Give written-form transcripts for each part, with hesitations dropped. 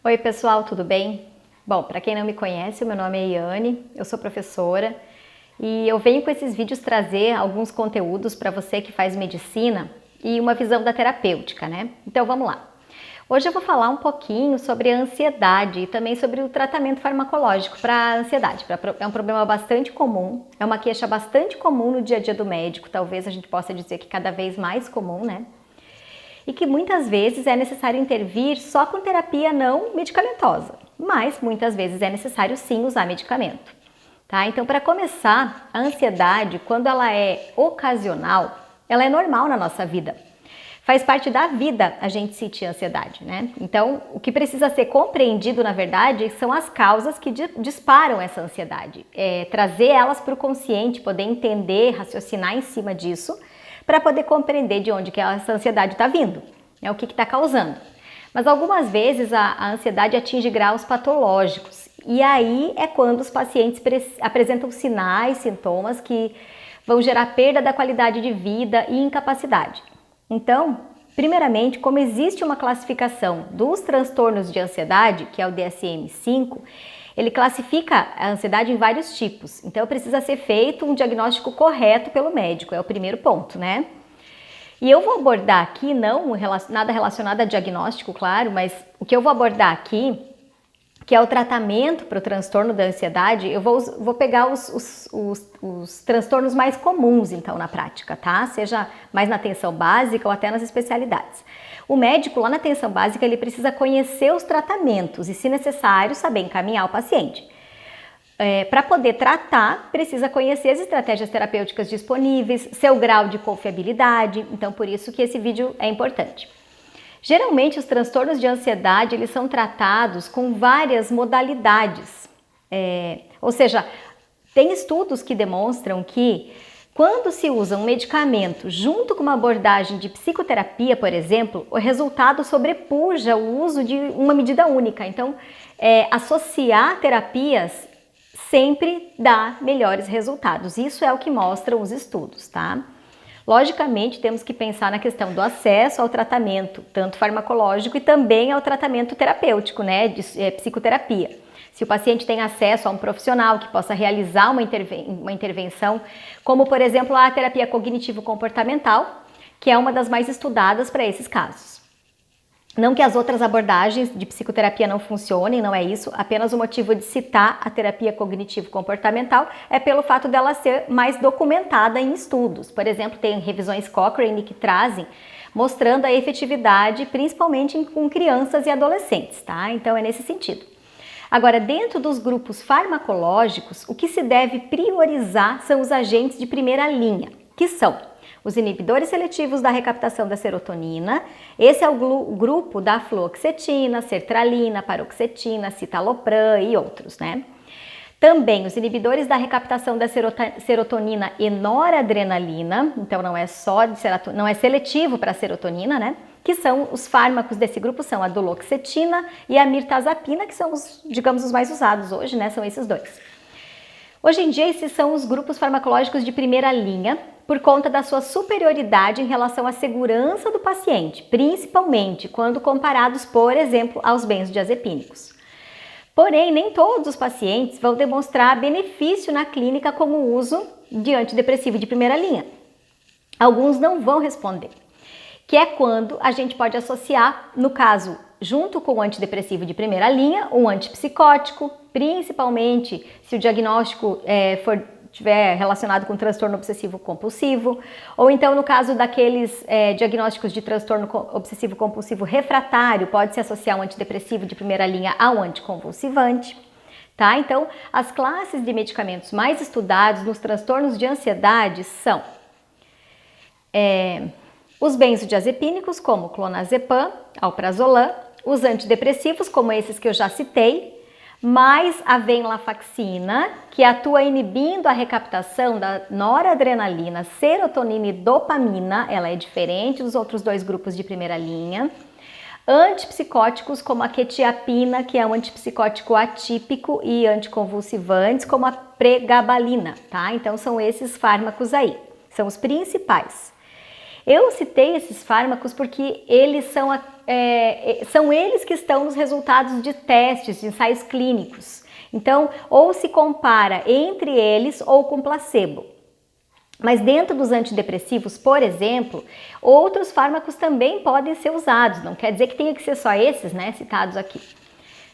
Oi pessoal, tudo bem? Bom, para quem não me conhece, o meu nome é Iane, eu sou professora e eu venho com esses vídeos trazer alguns conteúdos para você que faz medicina e uma visão da terapêutica, né? Então vamos lá. Hoje eu vou falar um pouquinho sobre a ansiedade e também sobre o tratamento farmacológico para a ansiedade. É um problema bastante comum, é uma queixa bastante comum no dia a dia do médico, talvez a gente possa dizer que cada vez mais comum, né? E que muitas vezes é necessário intervir só com terapia não medicamentosa, mas muitas vezes é necessário sim usar medicamento. Tá? Então, para começar, a ansiedade, quando ela é ocasional, ela é normal na nossa vida. Faz parte da vida a gente sentir ansiedade, né? Então, o que precisa ser compreendido, na verdade, são as causas que disparam essa ansiedade. Trazer elas para o consciente, poder entender, raciocinar em cima disso, para poder compreender de onde que essa ansiedade está vindo, né? O que está causando. Mas algumas vezes a ansiedade atinge graus patológicos e aí é quando os pacientes apresentam sinais, sintomas que vão gerar perda da qualidade de vida e incapacidade. Então, primeiramente, como existe uma classificação dos transtornos de ansiedade, que é o DSM-5, ele classifica a ansiedade em vários tipos, então precisa ser feito um diagnóstico correto pelo médico, é o primeiro ponto, né? E eu vou abordar aqui, não nada relacionado a diagnóstico, claro, mas o que eu vou abordar aqui, que é o tratamento para o transtorno da ansiedade, eu vou pegar os transtornos mais comuns, então, na prática, tá? Seja mais na atenção básica ou até nas especialidades. O médico, lá na atenção básica, ele precisa conhecer os tratamentos e, se necessário, saber encaminhar o paciente. Para poder tratar, precisa conhecer as estratégias terapêuticas disponíveis, seu grau de confiabilidade, então por isso que esse vídeo é importante. Geralmente, os transtornos de ansiedade, eles são tratados com várias modalidades, ou seja, tem estudos que demonstram que quando se usa um medicamento junto com uma abordagem de psicoterapia, por exemplo, o resultado sobrepuja o uso de uma medida única. Então, associar terapias sempre dá melhores resultados. Isso é o que mostram os estudos, tá? Logicamente, temos que pensar na questão do acesso ao tratamento, tanto farmacológico e também ao tratamento terapêutico, né, de psicoterapia. Se o paciente tem acesso a um profissional que possa realizar uma intervenção, como, por exemplo, a terapia cognitivo-comportamental, que é uma das mais estudadas para esses casos. Não que as outras abordagens de psicoterapia não funcionem, não é isso, apenas o motivo de citar a terapia cognitivo-comportamental é pelo fato dela ser mais documentada em estudos. Por exemplo, tem revisões Cochrane que trazem, mostrando a efetividade, principalmente com crianças e adolescentes, tá? Então é nesse sentido. Agora, dentro dos grupos farmacológicos, o que se deve priorizar são os agentes de primeira linha, que são os inibidores seletivos da recaptação da serotonina, esse é o grupo da fluoxetina, sertralina, paroxetina, citalopram e outros, né? Também os inibidores da recaptação da serotonina e noradrenalina, então não é seletivo para a serotonina, né? Que são os fármacos desse grupo, são a duloxetina e a mirtazapina, que são digamos, os mais usados hoje, né? São esses dois. Hoje em dia, esses são os grupos farmacológicos de primeira linha, por conta da sua superioridade em relação à segurança do paciente, principalmente quando comparados, por exemplo, aos benzodiazepínicos. Porém, nem todos os pacientes vão demonstrar benefício na clínica com o uso de antidepressivo de primeira linha. Alguns não vão responder, que é quando a gente pode associar, no caso, junto com o antidepressivo de primeira linha, um antipsicótico, principalmente se o diagnóstico estiver relacionado com transtorno obsessivo compulsivo, ou então no caso daqueles diagnósticos de transtorno obsessivo compulsivo refratário, pode se associar um antidepressivo de primeira linha a um anticonvulsivante, tá? Então, as classes de medicamentos mais estudados nos transtornos de ansiedade são os benzodiazepínicos, como clonazepam, alprazolam, os antidepressivos, como esses que eu já citei, mais a venlafaxina, que atua inibindo a recaptação da noradrenalina, serotonina e dopamina, ela é diferente dos outros dois grupos de primeira linha. Antipsicóticos, como a quetiapina, que é um antipsicótico atípico, e anticonvulsivantes, como a pregabalina, tá? Então são esses fármacos aí, são os principais. Eu citei esses fármacos porque eles são eles que estão nos resultados de testes, de ensaios clínicos. Então, ou se compara entre eles ou com placebo. Mas dentro dos antidepressivos, por exemplo, outros fármacos também podem ser usados. Não quer dizer que tenha que ser só esses, né, citados aqui.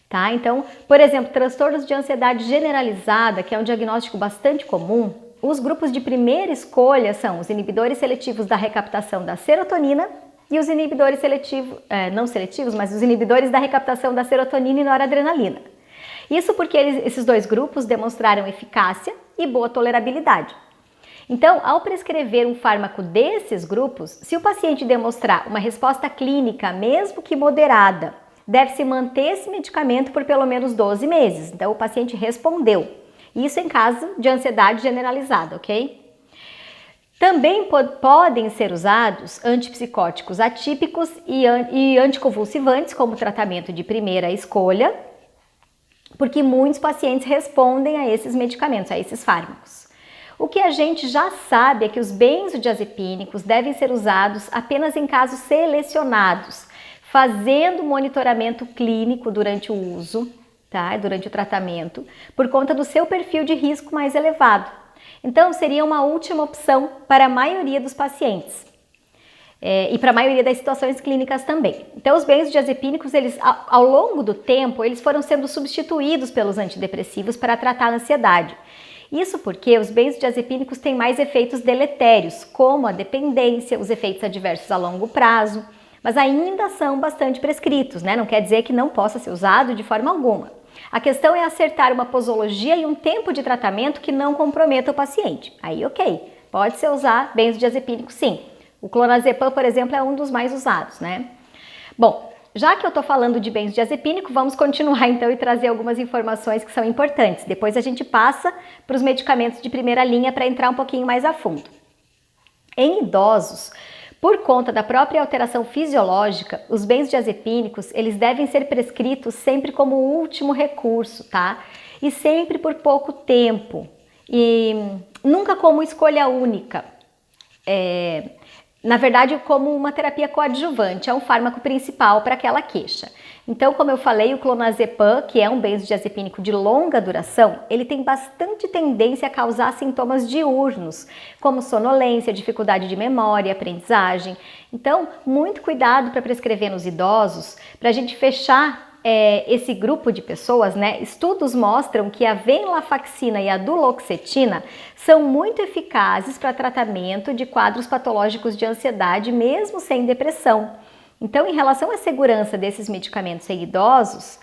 Tá? Então, por exemplo, transtornos de ansiedade generalizada, que é um diagnóstico bastante comum, os grupos de primeira escolha são os inibidores seletivos da recaptação da serotonina e os inibidores seletivos, não seletivos, mas os inibidores da recaptação da serotonina e noradrenalina. Isso porque esses dois grupos demonstraram eficácia e boa tolerabilidade. Então, ao prescrever um fármaco desses grupos, se o paciente demonstrar uma resposta clínica, mesmo que moderada, deve-se manter esse medicamento por pelo menos 12 meses. Então, o paciente respondeu. Isso em caso de ansiedade generalizada, ok? Também podem ser usados antipsicóticos atípicos e anticonvulsivantes como tratamento de primeira escolha, porque muitos pacientes respondem a esses medicamentos, a esses fármacos. O que a gente já sabe é que os benzodiazepínicos devem ser usados apenas em casos selecionados, fazendo monitoramento clínico durante o uso, tá? Durante o tratamento, por conta do seu perfil de risco mais elevado. Então, seria uma última opção para a maioria dos pacientes e para a maioria das situações clínicas também. Então, os benzodiazepínicos, eles, ao longo do tempo, eles foram sendo substituídos pelos antidepressivos para tratar a ansiedade. Isso porque os benzodiazepínicos têm mais efeitos deletérios, como a dependência, os efeitos adversos a longo prazo, mas ainda são bastante prescritos, né? Não quer dizer que não possa ser usado de forma alguma. A questão é acertar uma posologia e um tempo de tratamento que não comprometa o paciente. Aí, ok, pode-se usar benzodiazepínico sim. O clonazepam, por exemplo, é um dos mais usados, né? Bom, já que eu tô falando de benzodiazepínico, vamos continuar então e trazer algumas informações que são importantes. Depois a gente passa para os medicamentos de primeira linha para entrar um pouquinho mais a fundo. Em idosos, por conta da própria alteração fisiológica, os benzodiazepínicos, eles devem ser prescritos sempre como último recurso, tá? E sempre por pouco tempo. E nunca como escolha única. Na verdade, como uma terapia coadjuvante, é um fármaco principal para aquela queixa. Então, como eu falei, o clonazepam, que é um benzodiazepínico de longa duração, ele tem bastante tendência a causar sintomas diurnos, como sonolência, dificuldade de memória, aprendizagem. Então, muito cuidado para prescrever nos idosos, para a gente fechar esse grupo de pessoas, né? Estudos mostram que a venlafaxina e a duloxetina são muito eficazes para tratamento de quadros patológicos de ansiedade, mesmo sem depressão. Então, em relação à segurança desses medicamentos em idosos,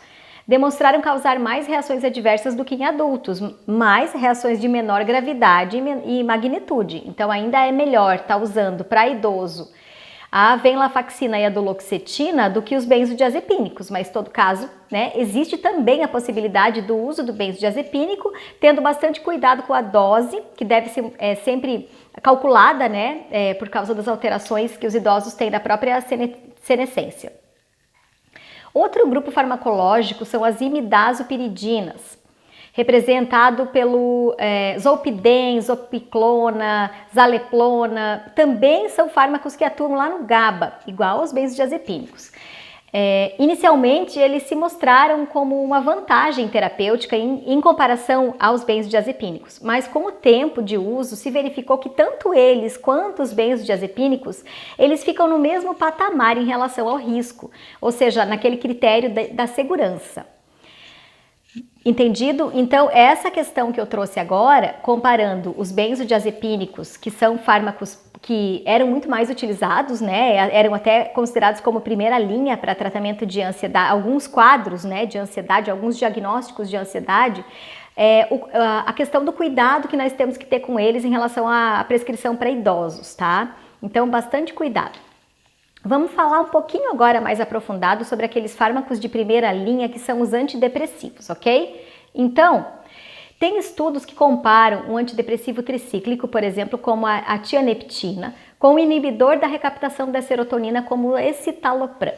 demonstraram causar mais reações adversas do que em adultos, mais reações de menor gravidade e magnitude. Então, ainda é melhor estar usando para idoso a venlafaxina e a duloxetina do que os benzodiazepínicos, mas em todo caso, né, existe também a possibilidade do uso do benzodiazepínico, tendo bastante cuidado com a dose, que deve ser sempre calculada, né, por causa das alterações que os idosos têm da própria senescência. Outro grupo farmacológico são as imidazopiridinas, representado pelo zolpidem, zopiclona, zaleplona, também são fármacos que atuam lá no GABA, igual aos benzodiazepínicos. Inicialmente, eles se mostraram como uma vantagem terapêutica em comparação aos benzodiazepínicos, mas com o tempo de uso se verificou que tanto eles quanto os benzodiazepínicos, eles ficam no mesmo patamar em relação ao risco, ou seja, naquele critério da segurança. Entendido? Então, essa questão que eu trouxe agora, comparando os benzodiazepínicos, que são fármacos que eram muito mais utilizados, né, eram até considerados como primeira linha para tratamento de ansiedade, alguns quadros, né, de ansiedade, alguns diagnósticos de ansiedade, a questão do cuidado que nós temos que ter com eles em relação à prescrição para idosos, tá? Então, bastante cuidado. Vamos falar um pouquinho agora mais aprofundado sobre aqueles fármacos de primeira linha que são os antidepressivos, ok? Então, tem estudos que comparam um antidepressivo tricíclico, por exemplo, como a tianeptina, com o inibidor da recaptação da serotonina como o escitalopram.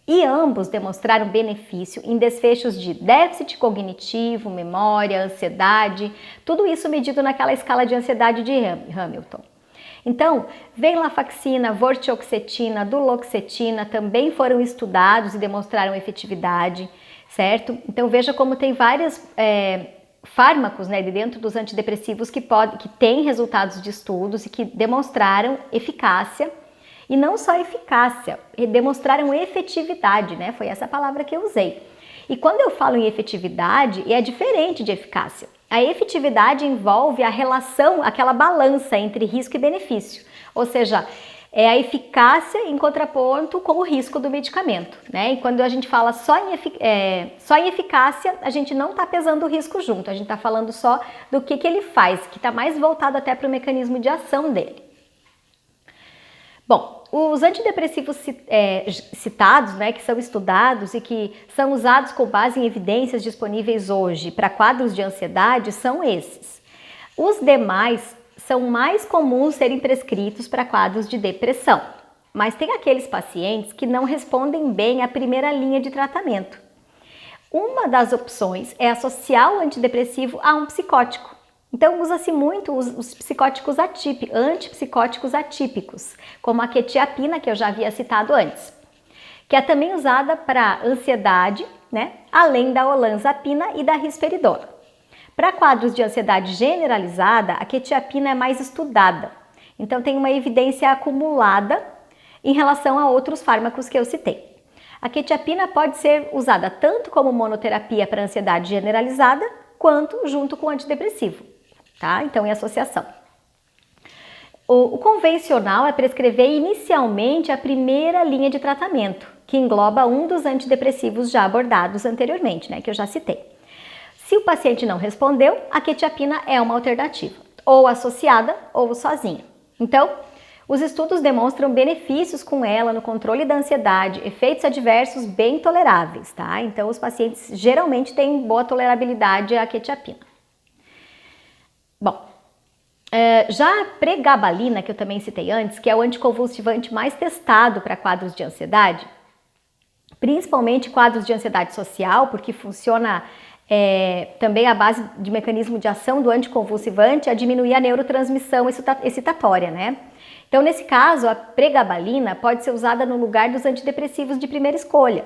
E ambos demonstraram benefício em desfechos de déficit cognitivo, memória, ansiedade, tudo isso medido naquela escala de ansiedade de Hamilton. Então, venlafaxina, vortioxetina, duloxetina também foram estudados e demonstraram efetividade, certo? Então veja como tem vários fármacos, né, dentro dos antidepressivos que têm resultados de estudos e que demonstraram eficácia. E não só eficácia, demonstraram efetividade, né? Foi essa palavra que eu usei. E quando eu falo em efetividade, é diferente de eficácia. A efetividade envolve a relação, aquela balança entre risco e benefício. Ou seja, é a eficácia em contraponto com o risco do medicamento, né? E quando a gente fala só em eficácia, a gente não está pesando o risco junto, a gente está falando só do que ele faz, que está mais voltado até para o mecanismo de ação dele. Bom, os antidepressivos citados, né, que são estudados e que são usados com base em evidências disponíveis hoje para quadros de ansiedade são esses. Os demais são mais comuns serem prescritos para quadros de depressão, mas tem aqueles pacientes que não respondem bem à primeira linha de tratamento. Uma das opções é associar o antidepressivo a um psicótico. Então usa-se muito os psicóticos antipsicóticos atípicos, como a quetiapina, que eu já havia citado antes, que é também usada para ansiedade, né, além da olanzapina e da risperidona. Para quadros de ansiedade generalizada, a quetiapina é mais estudada, então tem uma evidência acumulada em relação a outros fármacos que eu citei. A quetiapina pode ser usada tanto como monoterapia para ansiedade generalizada, quanto junto com antidepressivo, tá? Então, em associação. O convencional é prescrever inicialmente a primeira linha de tratamento, que engloba um dos antidepressivos já abordados anteriormente, né, que eu já citei. Se o paciente não respondeu, a quetiapina é uma alternativa, ou associada ou sozinha. Então, os estudos demonstram benefícios com ela no controle da ansiedade, efeitos adversos bem toleráveis, tá? Então, os pacientes geralmente têm boa tolerabilidade à quetiapina. Bom, já a pregabalina, que eu também citei antes, que é o anticonvulsivante mais testado para quadros de ansiedade, principalmente quadros de ansiedade social, porque funciona também a base de mecanismo de ação do anticonvulsivante a diminuir a neurotransmissão excitatória, né? Então, nesse caso, a pregabalina pode ser usada no lugar dos antidepressivos de primeira escolha,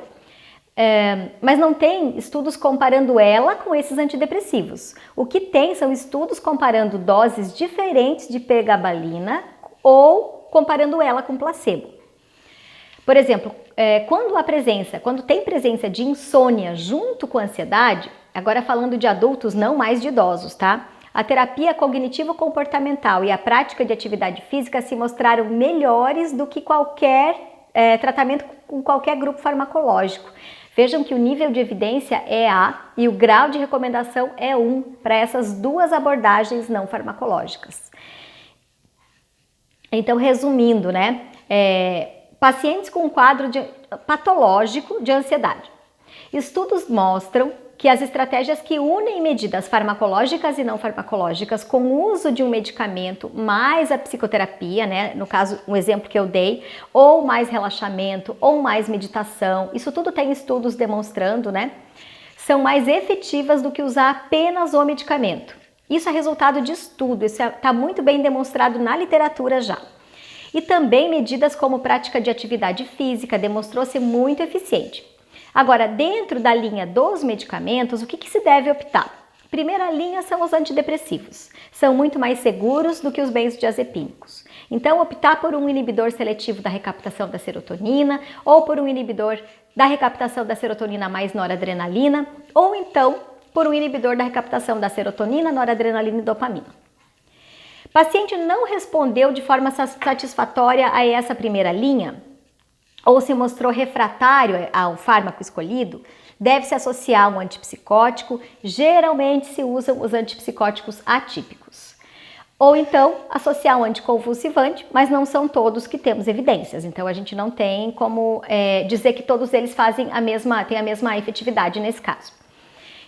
mas não tem estudos comparando ela com esses antidepressivos. O que tem são estudos comparando doses diferentes de pregabalina ou comparando ela com placebo. Por exemplo, quando tem presença de insônia junto com ansiedade, agora falando de adultos, não mais de idosos, tá? A terapia cognitivo-comportamental e a prática de atividade física se mostraram melhores do que qualquer tratamento com qualquer grupo farmacológico. Vejam que o nível de evidência é A e o grau de recomendação é 1 para essas duas abordagens não farmacológicas. Então, resumindo, né? Pacientes com quadro patológico de ansiedade. Estudos mostram que as estratégias que unem medidas farmacológicas e não farmacológicas com o uso de um medicamento mais a psicoterapia, né, no caso, um exemplo que eu dei, ou mais relaxamento, ou mais meditação, isso tudo tem estudos demonstrando, né, são mais efetivas do que usar apenas o medicamento. Isso é resultado de estudo, isso está muito bem demonstrado na literatura já. E também medidas como prática de atividade física demonstrou-se muito eficiente. Agora, dentro da linha dos medicamentos, o que se deve optar? Primeira linha são os antidepressivos. São muito mais seguros do que os benzodiazepínicos. Então, optar por um inibidor seletivo da recaptação da serotonina ou por um inibidor da recaptação da serotonina mais noradrenalina ou então por um inibidor da recaptação da serotonina, noradrenalina e dopamina. Paciente não respondeu de forma satisfatória a essa primeira linha ou se mostrou refratário ao fármaco escolhido, deve-se associar um antipsicótico, geralmente se usam os antipsicóticos atípicos. Ou então, associar um anticonvulsivante, mas não são todos que temos evidências, então a gente não tem como dizer que todos eles têm a mesma efetividade nesse caso.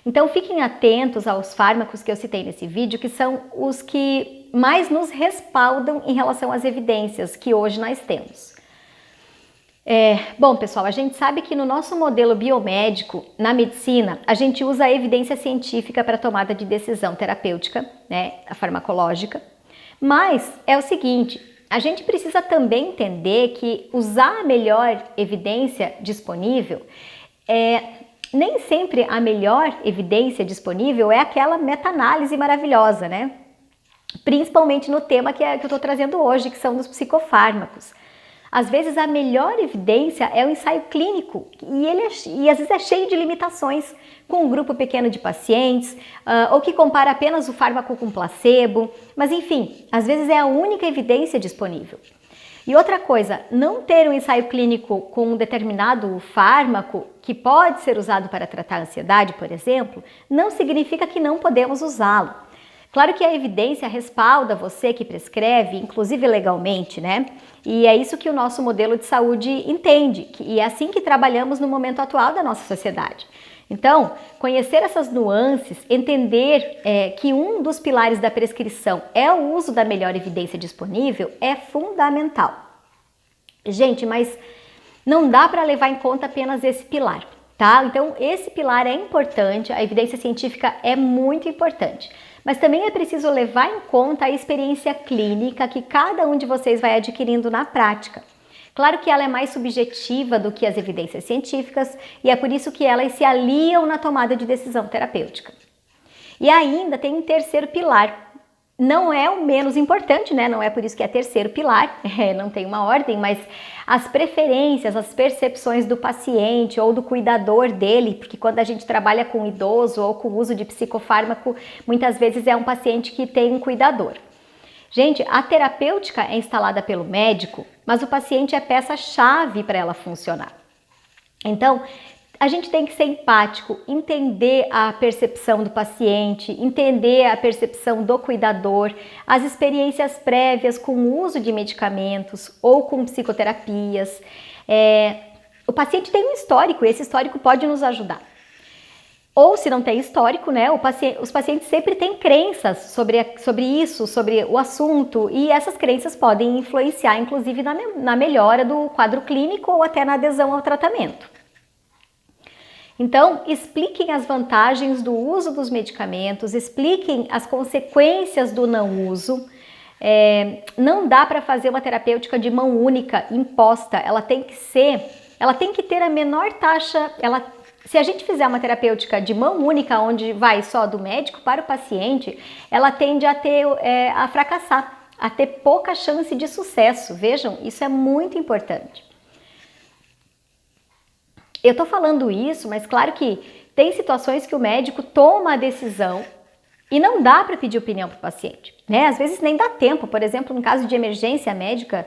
Então fiquem atentos aos fármacos que eu citei nesse vídeo, que são os que mais nos respaldam em relação às evidências que hoje nós temos. Bom, pessoal, a gente sabe que no nosso modelo biomédico, na medicina, a gente usa a evidência científica para a tomada de decisão terapêutica, né, a farmacológica, mas é o seguinte, a gente precisa também entender que usar a melhor evidência disponível nem sempre a melhor evidência disponível é aquela meta-análise maravilhosa, né? Principalmente no tema que eu estou trazendo hoje, que são dos psicofármacos. Às vezes a melhor evidência é o ensaio clínico e às vezes é cheio de limitações, com um grupo pequeno de pacientes, ou que compara apenas o fármaco com placebo, mas enfim, às vezes é a única evidência disponível. E outra coisa, não ter um ensaio clínico com um determinado fármaco que pode ser usado para tratar a ansiedade, por exemplo, não significa que não podemos usá-lo. Claro que a evidência respalda você que prescreve, inclusive legalmente, né? E é isso que o nosso modelo de saúde entende, e é assim que trabalhamos no momento atual da nossa sociedade. Então, conhecer essas nuances, entender que um dos pilares da prescrição é o uso da melhor evidência disponível é fundamental. Gente, mas não dá para levar em conta apenas esse pilar, tá? Então, esse pilar é importante, a evidência científica é muito importante. Mas também é preciso levar em conta a experiência clínica que cada um de vocês vai adquirindo na prática. Claro que ela é mais subjetiva do que as evidências científicas e é por isso que elas se aliam na tomada de decisão terapêutica. E ainda tem um terceiro pilar. Não é o menos importante, né? Não é por isso que é terceiro pilar, não tem uma ordem, mas as preferências, as percepções do paciente ou do cuidador dele, porque quando a gente trabalha com idoso ou com o uso de psicofármaco, muitas vezes é um paciente que tem um cuidador. Gente, a terapêutica é instalada pelo médico, mas o paciente é peça-chave para ela funcionar. Então, a gente tem que ser empático, entender a percepção do paciente, entender a percepção do cuidador, as experiências prévias com o uso de medicamentos ou com psicoterapias. O paciente tem um histórico e esse histórico pode nos ajudar. Ou se não tem histórico, né, os pacientes sempre têm crenças sobre isso, sobre o assunto, e essas crenças podem influenciar, inclusive, na melhora do quadro clínico ou até na adesão ao tratamento. Então, expliquem as vantagens do uso dos medicamentos, expliquem as consequências do não uso. Não dá para fazer uma terapêutica de mão única, imposta, ela tem que ter a menor taxa. Se a gente fizer uma terapêutica de mão única, onde vai só do médico para o paciente, ela tende a fracassar, a ter pouca chance de sucesso. Vejam, isso é muito importante. Eu tô falando isso, mas claro que tem situações que o médico toma a decisão e não dá para pedir opinião para o paciente, né? Às vezes nem dá tempo. Por exemplo, no caso de emergência médica,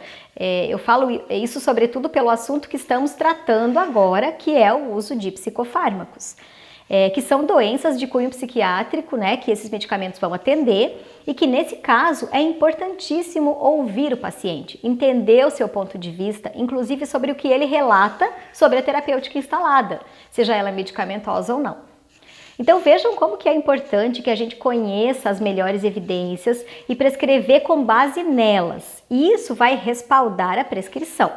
eu falo isso sobretudo pelo assunto que estamos tratando agora, que é o uso de psicofármacos, que são doenças de cunho psiquiátrico, né? Que esses medicamentos vão atender e que nesse caso é importantíssimo ouvir o paciente, entender o seu ponto de vista, inclusive sobre o que ele relata sobre a terapêutica instalada, seja ela medicamentosa ou não. Então vejam como que é importante que a gente conheça as melhores evidências e prescrever com base nelas. E isso vai respaldar a prescrição.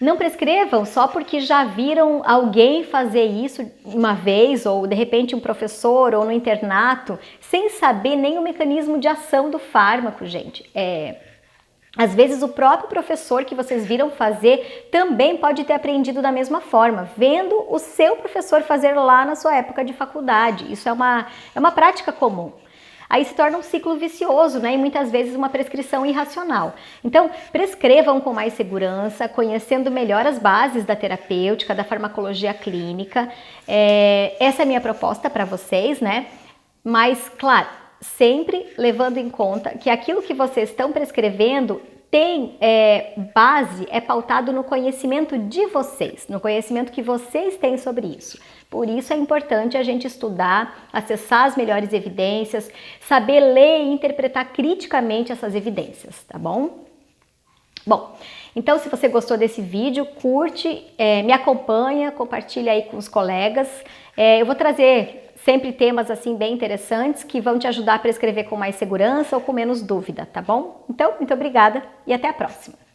Não prescrevam só porque já viram alguém fazer isso uma vez, ou de repente um professor, ou no internato, sem saber nem o mecanismo de ação do fármaco, gente. Às vezes o próprio professor que vocês viram fazer também pode ter aprendido da mesma forma, vendo o seu professor fazer lá na sua época de faculdade. Isso é uma prática comum. Aí se torna um ciclo vicioso, né? E muitas vezes uma prescrição irracional. Então, prescrevam com mais segurança, conhecendo melhor as bases da terapêutica, da farmacologia clínica. Essa é a minha proposta para vocês, né? Mas, claro, sempre levando em conta que aquilo que vocês estão prescrevendo tem base, é pautado no conhecimento de vocês, no conhecimento que vocês têm sobre isso. Por isso é importante a gente estudar, acessar as melhores evidências, saber ler e interpretar criticamente essas evidências, tá bom? Bom, então se você gostou desse vídeo, curte, me acompanha, compartilha aí com os colegas. Eu vou trazer sempre temas assim bem interessantes que vão te ajudar a prescrever com mais segurança ou com menos dúvida, tá bom? Então, muito obrigada e até a próxima!